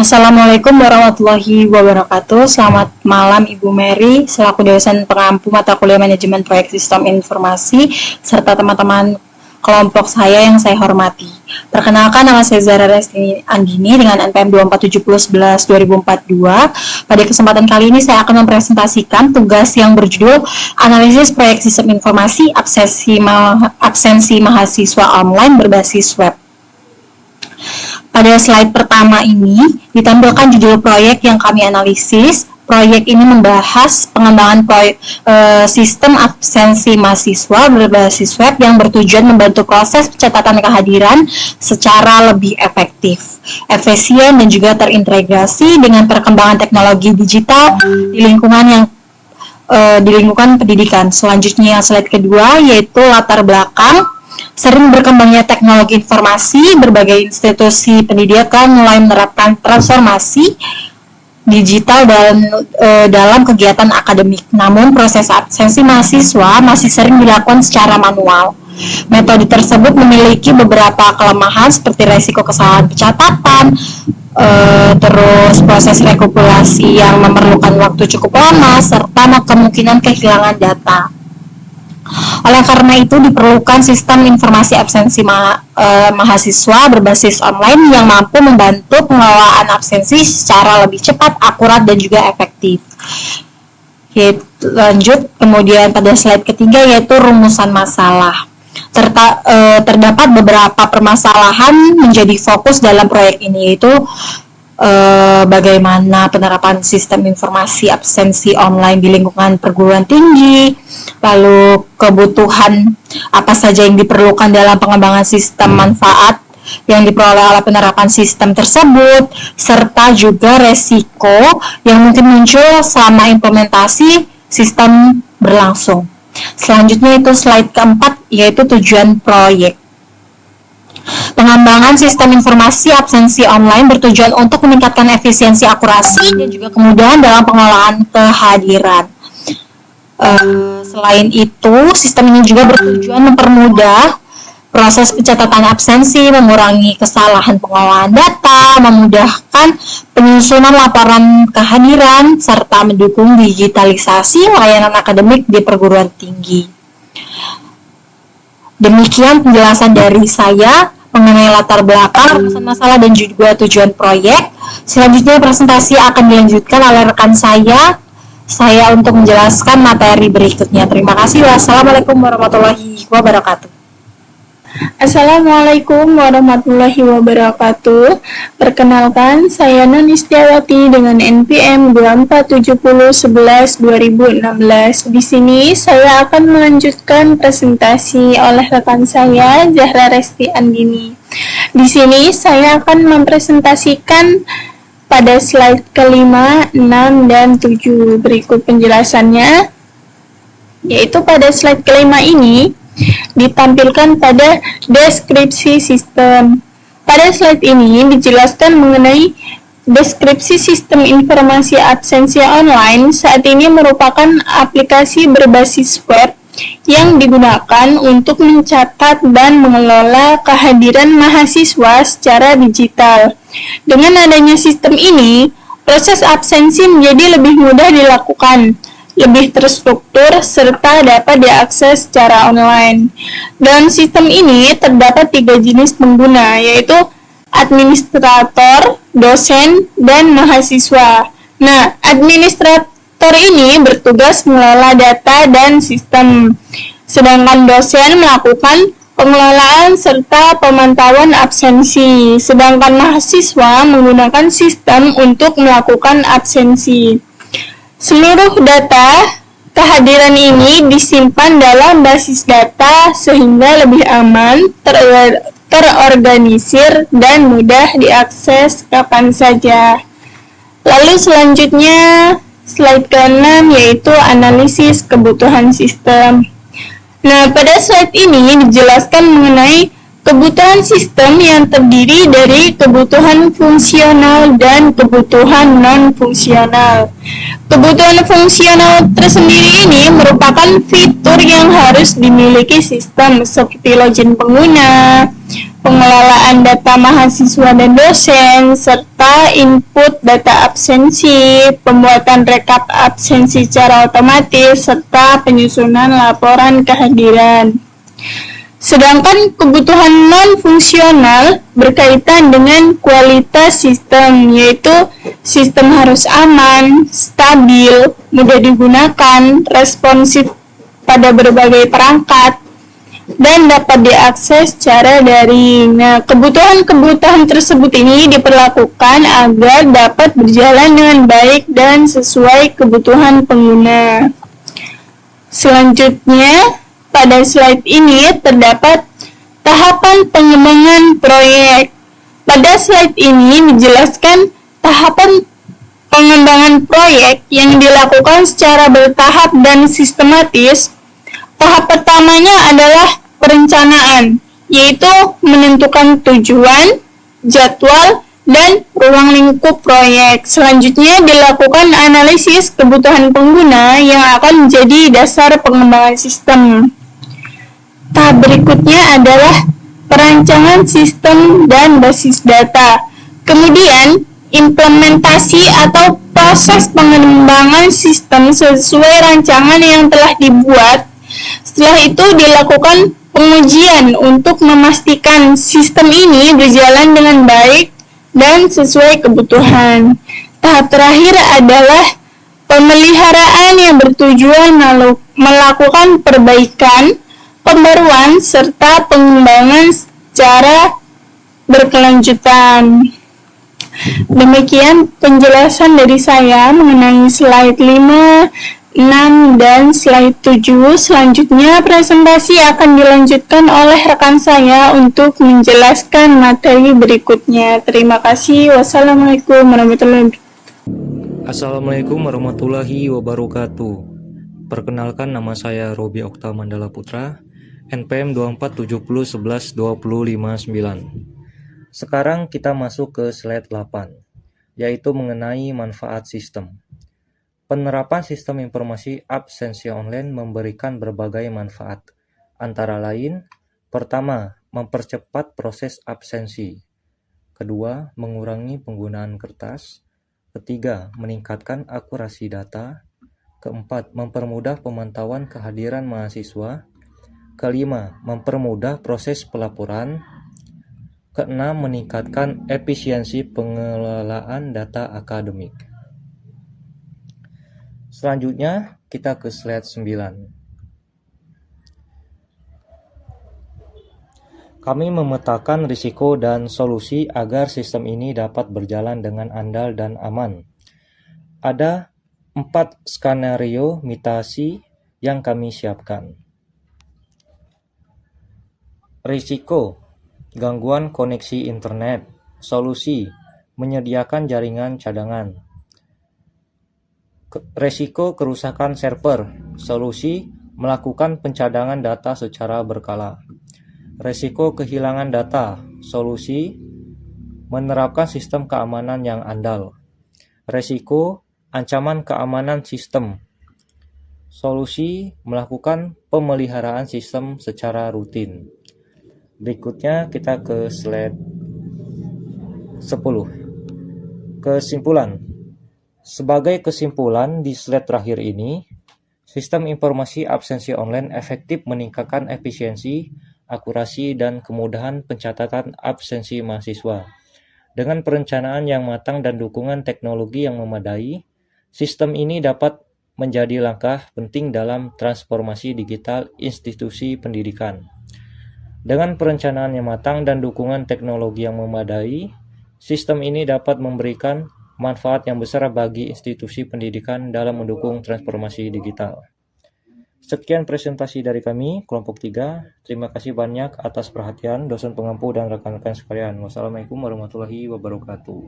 Assalamualaikum warahmatullahi wabarakatuh. Selamat malam Ibu Mary, selaku dosen pengampu mata kuliah manajemen proyek sistem informasi, serta teman-teman kelompok saya yang saya hormati. Perkenalkan, nama saya Zahra Resti Andini dengan NPM 24711-2042. Pada kesempatan kali ini saya akan mempresentasikan tugas yang berjudul Analisis Proyek Sistem Informasi Absensi Mahasiswa Online Berbasis Web. Pada slide pertama ini ditampilkan judul proyek yang kami analisis. Proyek ini membahas pengembangan sistem absensi mahasiswa berbasis web yang bertujuan membantu proses pencatatan kehadiran secara lebih efektif, efisien, dan juga terintegrasi dengan perkembangan teknologi digital di lingkungan pendidikan. Selanjutnya slide kedua yaitu latar belakang. Sering berkembangnya teknologi informasi, berbagai institusi pendidikan mulai menerapkan transformasi digital dalam kegiatan akademik. Namun, proses absensi mahasiswa masih sering dilakukan secara manual. Metode tersebut memiliki beberapa kelemahan seperti resiko kesalahan pencatatan, terus proses rekapitulasi yang memerlukan waktu cukup lama, serta kemungkinan kehilangan data. Oleh karena itu diperlukan sistem informasi absensi mahasiswa berbasis online yang mampu membantu pengelolaan absensi secara lebih cepat, akurat, dan juga efektif. Lanjut, kemudian pada slide ketiga yaitu rumusan masalah. Terdapat beberapa permasalahan menjadi fokus dalam proyek ini, yaitu bagaimana penerapan sistem informasi absensi online di lingkungan perguruan tinggi, lalu kebutuhan apa saja yang diperlukan dalam pengembangan sistem manfaat yang diperoleh oleh penerapan sistem tersebut, serta juga resiko yang mungkin muncul selama implementasi sistem berlangsung. Selanjutnya itu slide keempat yaitu tujuan proyek. Pengembangan sistem informasi absensi online bertujuan untuk meningkatkan efisiensi, akurasi, dan juga kemudahan dalam pengelolaan kehadiran. Selain itu, sistem ini juga bertujuan mempermudah proses pencatatan absensi, mengurangi kesalahan pengelolaan data, memudahkan penyusunan laporan kehadiran, serta mendukung digitalisasi layanan akademik di perguruan tinggi. Demikian penjelasan dari saya mengenai latar belakang, rumusan masalah, dan juga tujuan proyek. Selanjutnya presentasi akan dilanjutkan oleh rekan saya untuk menjelaskan materi berikutnya. Terima kasih. Wassalamualaikum warahmatullahi wabarakatuh. Assalamualaikum warahmatullahi wabarakatuh. Perkenalkan, saya Nun Istiawati dengan NPM 24711-2016. Di sini saya akan melanjutkan presentasi oleh rekan saya Zahra Resti Andini. Di sini saya akan mempresentasikan pada slide kelima, 6, dan 7. Berikut penjelasannya, yaitu pada slide kelima ini ditampilkan pada deskripsi sistem. Pada slide ini dijelaskan mengenai deskripsi sistem informasi absensi online. Saat ini merupakan aplikasi berbasis web yang digunakan untuk mencatat dan mengelola kehadiran mahasiswa secara digital. Dengan adanya sistem ini, proses absensi menjadi lebih mudah dilakukan, lebih terstruktur, serta dapat diakses secara online. Dalam sistem ini terdapat 3 jenis pengguna, yaitu administrator, dosen, dan mahasiswa. Nah, administrator ini bertugas mengelola data dan sistem, sedangkan dosen melakukan pengelolaan serta pemantauan absensi, sedangkan mahasiswa menggunakan sistem untuk melakukan absensi. Seluruh data kehadiran ini disimpan dalam basis data sehingga lebih aman, terorganisir, dan mudah diakses kapan saja. Lalu selanjutnya slide ke-6 yaitu analisis kebutuhan sistem. Nah, pada slide ini dijelaskan mengenai kebutuhan sistem yang terdiri dari kebutuhan fungsional dan kebutuhan non-fungsional. Kebutuhan fungsional tersendiri ini merupakan fitur yang harus dimiliki sistem seperti login pengguna, pengelolaan data mahasiswa dan dosen, serta input data absensi, pembuatan rekap absensi secara otomatis, serta penyusunan laporan kehadiran. Sedangkan kebutuhan non-fungsional berkaitan dengan kualitas sistem, yaitu sistem harus aman, stabil, mudah digunakan, responsif pada berbagai perangkat, dan dapat diakses secara daring. Nah, kebutuhan-kebutuhan tersebut ini diperlakukan agar dapat berjalan dengan baik dan sesuai kebutuhan pengguna. Selanjutnya, pada slide ini terdapat tahapan pengembangan proyek. Pada slide ini dijelaskan tahapan pengembangan proyek yang dilakukan secara bertahap dan sistematis. Tahap pertamanya adalah perencanaan, yaitu menentukan tujuan, jadwal, dan ruang lingkup proyek. Selanjutnya dilakukan analisis kebutuhan pengguna yang akan menjadi dasar pengembangan sistem. Tahap berikutnya adalah perancangan sistem dan basis data. Kemudian, implementasi atau proses pengembangan sistem sesuai rancangan yang telah dibuat. Setelah itu dilakukan pengujian untuk memastikan sistem ini berjalan dengan baik dan sesuai kebutuhan. Tahap terakhir adalah pemeliharaan yang bertujuan melakukan perbaikan, pembaruan, serta pengembangan secara berkelanjutan. Demikian penjelasan dari saya mengenai slide 5, 6, dan slide 7. Selanjutnya presentasi akan dilanjutkan oleh rekan saya untuk menjelaskan materi berikutnya. Terima kasih. Wassalamualaikum warahmatullahi wabarakatuh. Assalamualaikum warahmatullahi wabarakatuh. Perkenalkan, nama saya Robi Okta Mandala Putra, NPM 2470112059. Sekarang kita masuk ke slide 8, yaitu mengenai manfaat sistem. Penerapan sistem informasi absensi online memberikan berbagai manfaat, antara lain, pertama, mempercepat proses absensi. Kedua, mengurangi penggunaan kertas. Ketiga, meningkatkan akurasi data. Keempat, mempermudah pemantauan kehadiran mahasiswa. Kelima, mempermudah proses pelaporan. Keenam, meningkatkan efisiensi pengelolaan data akademik. Selanjutnya, kita ke slide 9. Kami memetakan risiko dan solusi agar sistem ini dapat berjalan dengan andal dan aman. Ada 4 skenario mitigasi yang kami siapkan. Risiko, gangguan koneksi internet. Solusi, menyediakan jaringan cadangan. Risiko kerusakan server. Solusi, melakukan pencadangan data secara berkala. Risiko kehilangan data. Solusi, menerapkan sistem keamanan yang andal. Risiko ancaman keamanan sistem. Solusi, melakukan pemeliharaan sistem secara rutin. Berikutnya kita ke slide 10. Kesimpulan. Sebagai kesimpulan di slide terakhir ini, sistem informasi absensi online efektif meningkatkan efisiensi, akurasi, dan kemudahan pencatatan absensi mahasiswa. Dengan perencanaan yang matang dan dukungan teknologi yang memadai, sistem ini dapat menjadi langkah penting dalam transformasi digital institusi pendidikan. Dengan perencanaan yang matang dan dukungan teknologi yang memadai, sistem ini dapat memberikan manfaat yang besar bagi institusi pendidikan dalam mendukung transformasi digital. Sekian presentasi dari kami, kelompok 3. Terima kasih banyak atas perhatian dosen pengampu dan rekan-rekan sekalian. Wassalamualaikum warahmatullahi wabarakatuh.